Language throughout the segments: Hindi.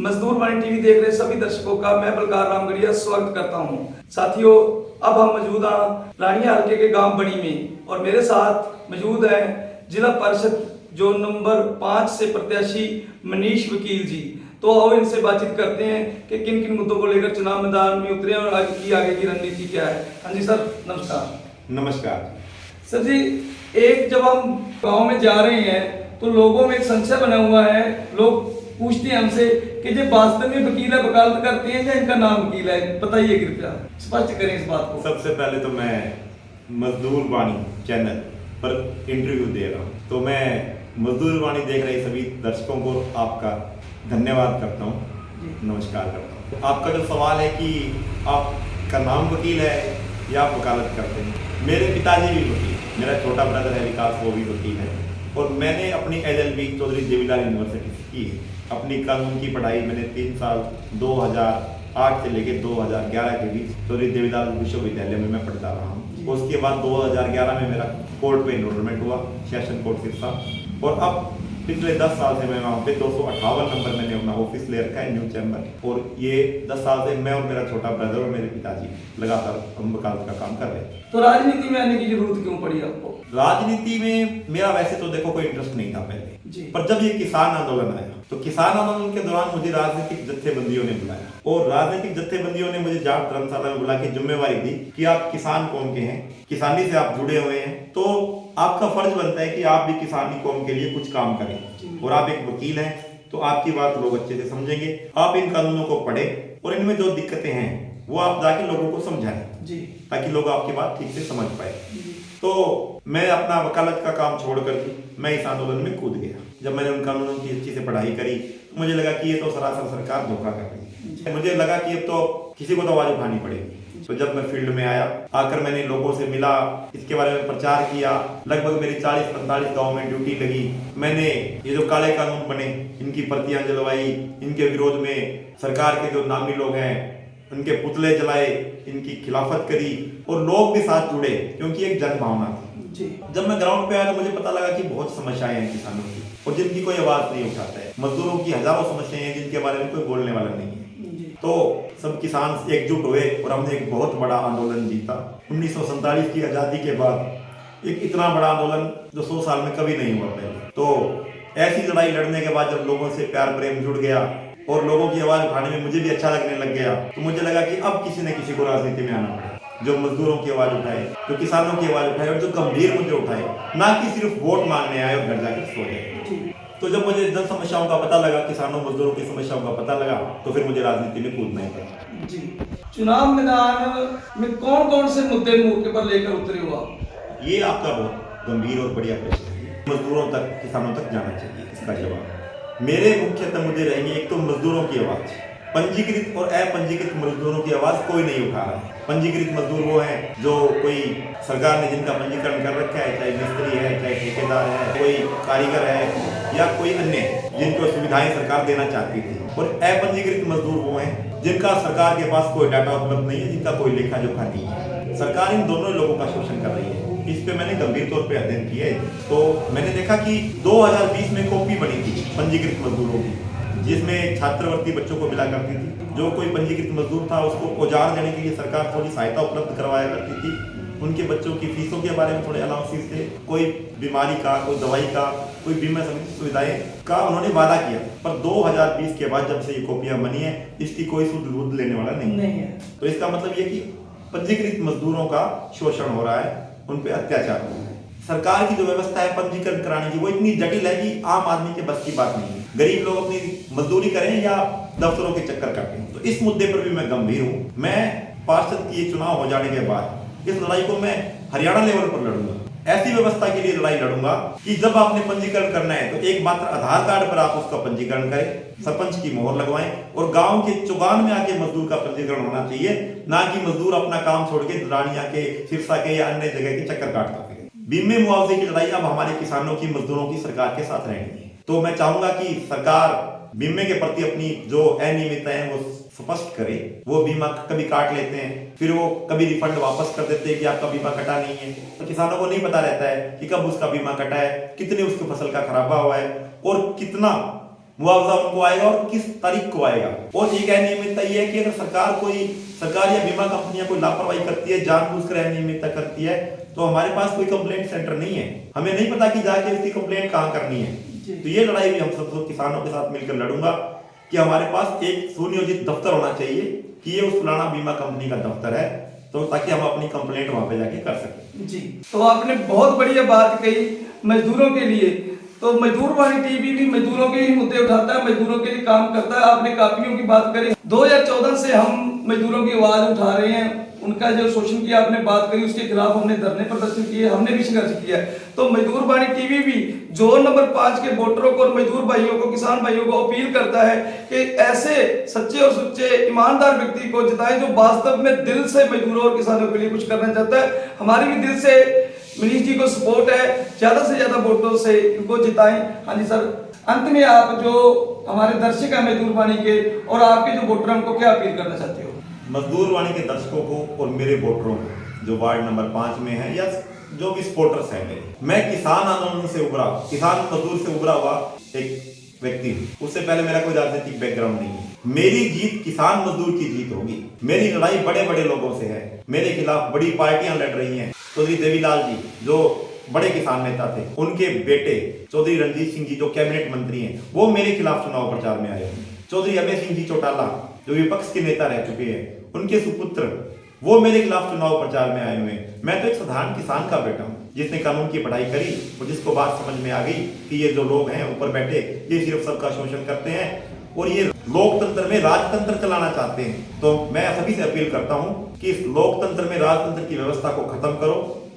मजदूर वाणी टीवी देख रहे सभी दर्शकों का मैं बलकार रामगढ़िया स्वागत करता हूं। साथियों, अब हम मौजूद हैं रानिया हल्के के गांव बड़ी में और मेरे साथ मौजूद है जिला परिषद जो नंबर 5 से प्रत्याशी मनीष वकील जी। तो आओ इनसे बातचीत करते हैं कि किन किन मुद्दों को लेकर चुनाव मैदान में उतरे और आगे की रणनीति क्या है। हाँ जी सर, नमस्कार। नमस्कार सर जी, एक जब हम गांव में जा रहे हैं तो लोगों में एक संशय बना हुआ है। लोग पूछते हैं हमसे कि जो वास्तव में वकील है, वकालत करते हैं या इनका नाम वकील है, बताइए कृपया, स्पष्ट करें इस बात को। सबसे पहले तो मैं मजदूर वाणी चैनल पर इंटरव्यू दे रहा हूँ, तो मैं मजदूर वाणी देख रहे सभी दर्शकों को आपका धन्यवाद करता हूँ, नमस्कार करता हूँ। आपका जो सवाल है कि आपका नाम वकील है या आप वकालत करते हैं, मेरे पिताजी भी वकील, मेरा छोटा ब्रदर है विकास, वो भी वकील है और मैंने अपनी LLB चौधरी देवीलाल यूनिवर्सिटी से की है। अपनी कानून की पढ़ाई मैंने 3 साल 2008 से लेकर 2011 के बीच चौधरी देवीलाल विश्वविद्यालय में मैं पढ़ता रहा हूँ। उसके बाद 2011 में मेरा कोर्ट पे एनरोलमेंट हुआ, सेशन कोर्ट सिरसा, और अब पिछले 10 साल से मैं वहाँ पे 258 नंबर मैंने अपना ऑफिस ले रखा है, न्यू चैम्बर। और ये 10 साल से मैं और मेरा छोटा ब्रदर और मेरे पिताजी लगातार हम वकालत का काम कर रहे हैं। तो राजनीति में आने की जरूरत क्यों पड़ी आपको? राजनीति में मेरा वैसे तो देखो कोई इंटरेस्ट नहीं था पहले जी। पर जब ये किसान आंदोलन आया तो किसान आंदोलन के दौरान मुझे राजनीतिक जत्थेबंदियों ने बुलाया और राजनीतिक जत्थेबंदियों ने मुझे जाट धर्मशाला में बुला के जिम्मेवारी दी कि आप किसान कौम के हैं, किसानी से आप जुड़े हुए हैं, तो आपका फर्ज बनता है कि आप भी किसानी कौम के लिए कुछ काम करें। और आप एक वकील हैं तो आपकी बात लोग अच्छे से समझेंगे। आप इन कानूनों को पढ़ें और इनमें जो दिक्कतें हैं वो आप जाके लोगों को समझाएं जी, ताकि लोग आपकी बात ठीक से समझ पाए। तो मैं अपना वकालत का काम छोड़कर मैं इस आंदोलन में कूद गया। जब मैंने उन कानूनों की अच्छी से पढ़ाई करी तो मुझे लगा कि ये तो सरासर सरकार धोखा कर रही है। मुझे लगा कि अब तो किसी को तो आवाज उठानी पड़ेगी। तो जब मैं फील्ड में आया, आकर मैंने लोगों से मिला, इसके बारे में प्रचार किया। लगभग मेरी 40-45 गाँव में ड्यूटी लगी। मैंने ये जो काले कानून बने इनकी प्रतियां जलवाई, इनके विरोध में सरकार के जो नामी लोग हैं उनके पुतले जलाए, इनकी खिलाफत करी और लोग भी साथ जुड़े क्योंकि एक जन भावना थी जी। जब मैं ग्राउंड पे आया तो मुझे पता लगा कि बहुत समस्याएं हैं किसानों की और जिनकी कोई आवाज नहीं उठाता है। मजदूरों की हजारों समस्याएं हैं जिनके बारे में कोई बोलने वाला नहीं है। तो सब किसान एकजुट हुए और हमने एक बहुत बड़ा आंदोलन जीता। 1947 की आजादी के बाद एक इतना बड़ा आंदोलन जो 100 साल में कभी नहीं हुआ पहले। तो ऐसी लड़ाई लड़ने के बाद जब लोगों से प्यार प्रेम जुड़ गया और लोगों की आवाज उठाने में मुझे भी अच्छा लगने लग गया, तो मुझे लगा कि अब किसी न किसी को राजनीति में आना पड़ेगा जो मजदूरों की आवाज उठाए, जो किसानों की आवाज उठाए और जो गंभीर मुद्दे उठाए, ना कि सिर्फ वोट मांगने आए और घर जाकर सो जाए। तो जब मुझे जन समस्याओं का पता लगा, किसानों मजदूरों की समस्याओं का पता लगा, तो फिर मुझे राजनीति में कूदना ही पड़ा। जी। चुनाव मैदान में कौन कौन से मुद्दे मौके पर लेकर उतरे हो आप? ये आपका बहुत गंभीर और बढ़िया प्रश्न है। मजदूरों तक, किसानों तक जाना चाहिए। इसका जवाब मेरे मुख्यतः मुद्दे रहेंगे। एक तो मजदूरों की आवाज, पंजीकृत और अपंजीकृत मजदूरों की आवाज कोई नहीं उठा रहा है। पंजीकृत मजदूर वो हैं जो कोई सरकार ने जिनका पंजीकरण कर रखा है, चाहे मिस्त्री है, चाहे ठेकेदार है, कोई कारीगर है या कोई अन्य जिनको सुविधाएं सरकार देना चाहती थी। और अपंजीकृत मजदूर वो हैं जिनका सरकार के पास कोई डाटा उपलब्ध नहीं है, जिनका कोई लेखा जोखा नहीं है। सरकार इन दोनों लोगों का शोषण कर रही है। इस पे मैंने गंभीर तौर पे अध्ययन किया है। तो मैंने देखा कि 2020 में कॉपी बनी थी पंजीकृत मजदूरों की, जिसमें छात्रवृत्ति बच्चों को मिला करती थी। जो कोई पंजीकृत मजदूर था उसको औजार देने के लिए सरकार थोड़ी सहायता उपलब्ध करवाया करती थी। उनके बच्चों की फीसों के बारे में थोड़े अलाउंसेस थे, कोई बीमारी का, कोई दवाई का, कोई बीमा संबंधी सुविधाएं का उन्होंने वादा किया। पर 2020 के बाद जब से ये कॉपियां बनी है, इसकी कोई सुध लेने वाला नहीं है। तो इसका मतलब ये कि पंजीकृत मजदूरों का शोषण हो रहा है, उन पे अत्याचार हो रहा है। सरकार की जो व्यवस्था है पंजीकरण कराने की, वो इतनी जटिल है कि आम आदमी के बस की बात नहीं है। गरीब लोग अपनी मजदूरी करें या दफ्तरों के चक्कर काटें। तो इस मुद्दे पर भी मैं गंभीर हूँ। मैं पार्षद की चुनाव हो जाने के बाद इस लड़ाई को मैं हरियाणा लेवल पर लड़ूंगा। ऐसी व्यवस्था के लिए लड़ाई लड़ूंगा कि जब आपने पंजीकरण करना है तो एक मात्र आधार कार्ड पर आप उसका पंजीकरण करें, सरपंच की मोहर लगवाएं और गांव के चौगान में आके मजदूर का पंजीकरण होना चाहिए, ना कि मजदूर अपना काम छोड़ के रानिया के, सिरसा के या अन्य जगह के चक्कर काटता फिरे। बीमे मुआवजे की लड़ाई अब हमारे किसानों की, मजदूरों की सरकार के साथ रहनी है। तो मैं चाहूंगा कि सरकार बीमे के प्रति अपनी जो अनियमितताएं हैं वो स्पष्ट करे। वो बीमा कभी काट लेते हैं, फिर वो कभी रिफंड वापस कर देते हैं कि आपका बीमा कटा नहीं है। तो किसानों को नहीं पता रहता है कि कब उसका बीमा कटा है, कितनी उसकी फसल का खराबा हुआ है और कितना मुआवजा उनको आएगा और किस तारीख को आएगा। और एक अनियमितता ये है कि अगर सरकार या बीमा कंपनियां कोई लापरवाही करती है, जानबूझकर अनियमितता करती है, तो हमारे पास कोई कंप्लेंट सेंटर नहीं है, हमें नहीं पता कि जाके उसकी कंप्लेंट कहाँ करनी है। तो ये लड़ाई भी हम सब किसानों के साथ मिलकर लड़ूंगा कि हमारे पास एक सुनियोजित दफ्तर होना चाहिए कि ये उस फलाना बीमा कंपनी का दफ्तर है, तो ताकि हम अपनी कंप्लेंट वहां पे जाके कर सकें। जी, तो आपने बहुत बढ़िया बात कही मजदूरों के लिए। तो मजदूर वाणी टीवी भी मजदूरों के ही मुद्दे उठाता है, मजदूरों के लिए काम करता है। आपने कापियों की बात करी, 2014 से हम मजदूरों की आवाज उठा रहे हैं। उनका जो शोषण की आपने बात करी, उसके खिलाफ हमने धरने प्रदर्शन किए, हमने भी संघर्ष किया है। तो मजदूर वाणी टीवी भी जोन नंबर 5 के वोटरों को और मजदूर भाइयों को, किसान भाइयों को अपील करता है कि ऐसे सच्चे और सच्चे ईमानदार व्यक्ति को जिताएं जो वास्तव में दिल से मजदूरों और किसानों के लिए कुछ करना चाहता है। हमारी भी दिल से मनीष जी को सपोर्ट है, ज्यादा से ज्यादा वोटों से इनको जिताएं। हाँ जी सर, अंत में आप जो हमारे दर्शक हैं मजदूर वाणी के और आपके जो वोटर हैं, उनको क्या अपील करना चाहते हो? मजदूर वाणी के दर्शकों को और मेरे वोटरों को जो वार्ड नंबर 5 में है या जो भी सपोर्टर्स हैं मेरे, मैं किसान आंदोलन से उभरा, किसान मजदूर से उभरा हुआ एक व्यक्ति हूं। उससे पहले मेरा कोई राजनीतिक बैकग्राउंड नहीं है। मेरी जीत किसान मजदूर की जीत होगी। मेरी लड़ाई बड़े बड़े लोगों से है, मेरे खिलाफ बड़ी पार्टियां लड़ रही हैं। चौधरी देवीलाल जी जो बड़े किसान नेता थे, उनके बेटे चौधरी रणजीत सिंह जी जो कैबिनेट मंत्री हैं, वो मेरे खिलाफ चुनाव प्रचार में आए हैं। चौधरी अभय सिंह जी चौटाला जो विपक्ष के नेता रह चुके हैं, उनके सुपुत्र वो मेरे खिलाफ चुनाव प्रचार में आए हुए हैं। मैं तो एक साधारण किसान का बेटा हूँ जिसने कानून की पढ़ाई करी और जिसको बात समझ में आ गई कि ये जो लोग हैं ऊपर बैठे, ये सिर्फ सबका शोषण करते हैं और ये लोकतंत्र में राजतंत्र चलाना चाहते हैं। तो मैं सभी से अपील करता हूँ कि इस लोकतंत्र में राजतंत्र की व्यवस्था को खत्म करो।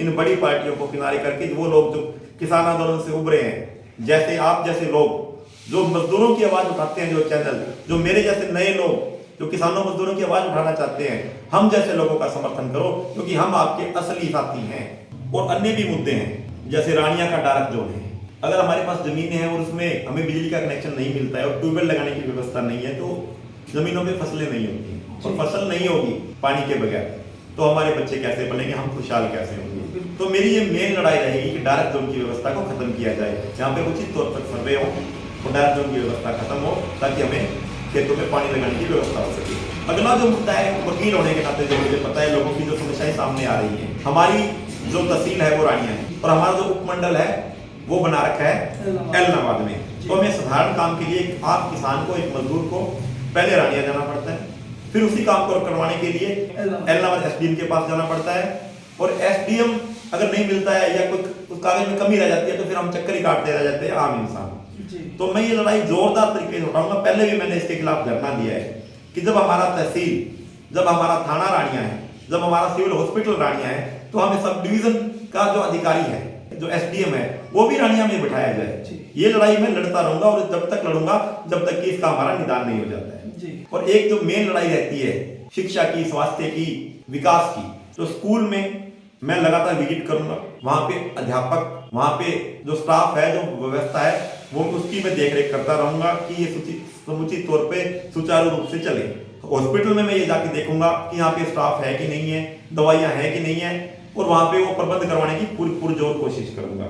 इन बड़ी पार्टियों को किनारे करके वो लोग जो किसान आंदोलन से उभरे हैं, जैसे आप जैसे लोग जो मजदूरों की आवाज उठाते हैं, जो चैनल, जो मेरे जैसे नए लोग जो किसानों मजदूरों की आवाज उठाना चाहते हैं, हम जैसे लोगों का समर्थन करो, क्योंकि हम आपके असली साथी हैं। और अन्य भी मुद्दे हैं, जैसे रानिया का डायरेक्ट जोन है। अगर हमारे पास जमीनें हैं और उसमें हमें बिजली का कनेक्शन नहीं मिलता है और ट्यूबवेल लगाने की व्यवस्था नहीं है, तो जमीनों पे फसलें नहीं होती और फसल नहीं होगी पानी के बगैर, तो हमारे बच्चे कैसे बनेंगे, हम खुशहाल कैसे होंगे। तो मेरी ये मेन लड़ाई रहेगी कि डायरेक्ट जोन की व्यवस्था को खत्म किया जाए, जहाँ पे उचित तौर पर सर्वे हो और डायरेक्ट जोन की व्यवस्था खत्म हो, ताकि हमें खेतों में पानी लगाने की व्यवस्था हो सके। अगला जो मुद्दा है, वकील होने के नाते जो मुझे पता है लोगों की जो समस्याएं सामने आ रही है, हमारी जो तहसील है वो रानिया है और हमारा जो उपमंडल है वो बना रखा है एलनाबाद में। तो हमें साधारण काम के लिए आप किसान को, एक मजदूर को पहले रानिया जाना पड़ता है, फिर उसी काम को करवाने के लिए एलनाबाद एसडीएम के पास जाना पड़ता है। और एसडीएम अगर नहीं मिलता है या कोई कागज में कमी रह जाती है, तो फिर हम चक्कर ही काटते रह जाते हैं आम इंसान। तो मैं ये लड़ाई जोरदार तरीके से उठाऊंगा। पहले भी मैंने इसके खिलाफ धरना दिया है कि जब हमारा तहसील, जब हमारा थाना रानिया है, जब हमारा सिविल हॉस्पिटल रानिया है, तो हमें सब डिवीजन का जो अधिकारी है, जो एसडीएम है, वो भी रानिया में बिठाया जाए। ये लड़ाई मैं लड़ता रहूंगा और जब तक लड़ूंगा जब तक कि इसका हमारा निदान नहीं हो जाता है। और एक जो मेन लड़ाई रहती है शिक्षा की, स्वास्थ्य की, विकास की, तो स्कूल में मैं लगातार विजिट करूंगा। वहां पे अध्यापक, वहां पे जो स्टाफ है, जो व्यवस्था है, वो उसकी मैं देखरेख करता रहूंगा कि ये समुचित तौर पे सुचारू रूप से चले। हॉस्पिटल में मैं ये जाके देखूंगा कि यहाँ पे स्टाफ है कि नहीं है, दवाइयां है कि नहीं है, और वहां पे वो प्रबंध करवाने की पूरी पुरजोर कोशिश करूंगा।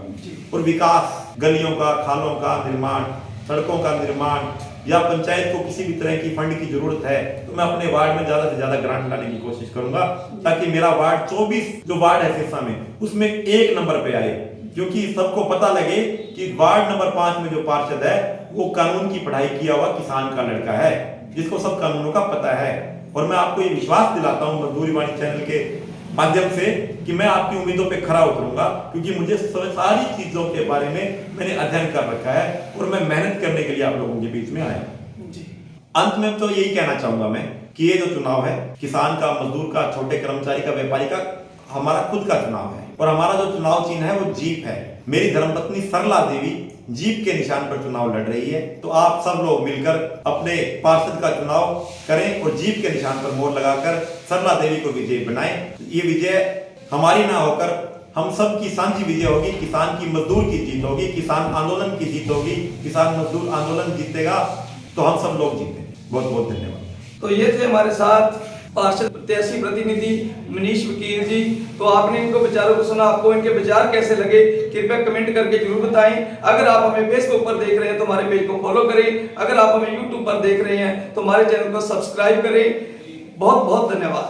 और विकास, गलियों का, खालों का निर्माण, सड़कों का निर्माण, या पंचायत को किसी भी तरह की फंड की जरूरत है, तो मैं अपने वार्ड में ज्यादा से ज्यादा ग्रांट लाने की कोशिश करूंगा, ताकि मेरा वार्ड 24 जो वार्ड है सिरसा में, उसमें 1 नंबर पे आए। क्योंकि सबको पता लगे कि वार्ड नंबर 5 में जो पार्षद है वो कानून की पढ़ाई किया हुआ किसान का लड़का है, जिसको सब कानूनों का पता है। और मैं आपको ये विश्वास दिलाता हूँ मजदूरी वाणी चैनल के माध्यम से कि मैं आपकी उम्मीदों पे खरा उतरूंगा, क्योंकि मुझे सारी चीजों के बारे में मैंने अध्ययन कर रखा है और मैं मेहनत करने के लिए आप लोगों के बीच में आया हूं। अंत में तो यही कहना चाहूंगा मैं कि ये जो चुनाव है, किसान का, मजदूर का, छोटे कर्मचारी का, व्यापारी का, हमारा खुद का चुनाव है। और हमारा जो चुनाव चिन्ह है वो जीप है। मेरी धर्मपत्नी सरला देवी जीप के निशान पर चुनाव लड़ रही है। तो आप सब लोग मिलकर अपने पार्षद का चुनाव करें और जीप के निशान पर मोहर लगाकर सरला देवी को विजयी बनाएं। ये विजय हमारी ना होकर हम सब की साझी विजय होगी। किसान की, मजदूर की जीत होगी, किसान आंदोलन की जीत होगी। किसान मजदूर आंदोलन जीतेगा तो हम सब लोग जीतेंगे। बहुत बहुत धन्यवाद। तो ये थे हमारे साथ पार्षद प्रत्याशी प्रतिनिधि मनीष वकील जी। तो आपने इनको विचारों को सुना, आपको इनके विचार कैसे लगे कृपया कमेंट करके जरूर बताएं। अगर आप हमें फेसबुक पर देख रहे हैं तो हमारे पेज को फॉलो करें, अगर आप हमें यूट्यूब पर देख रहे हैं तो हमारे चैनल को सब्सक्राइब करें। बहुत बहुत धन्यवाद।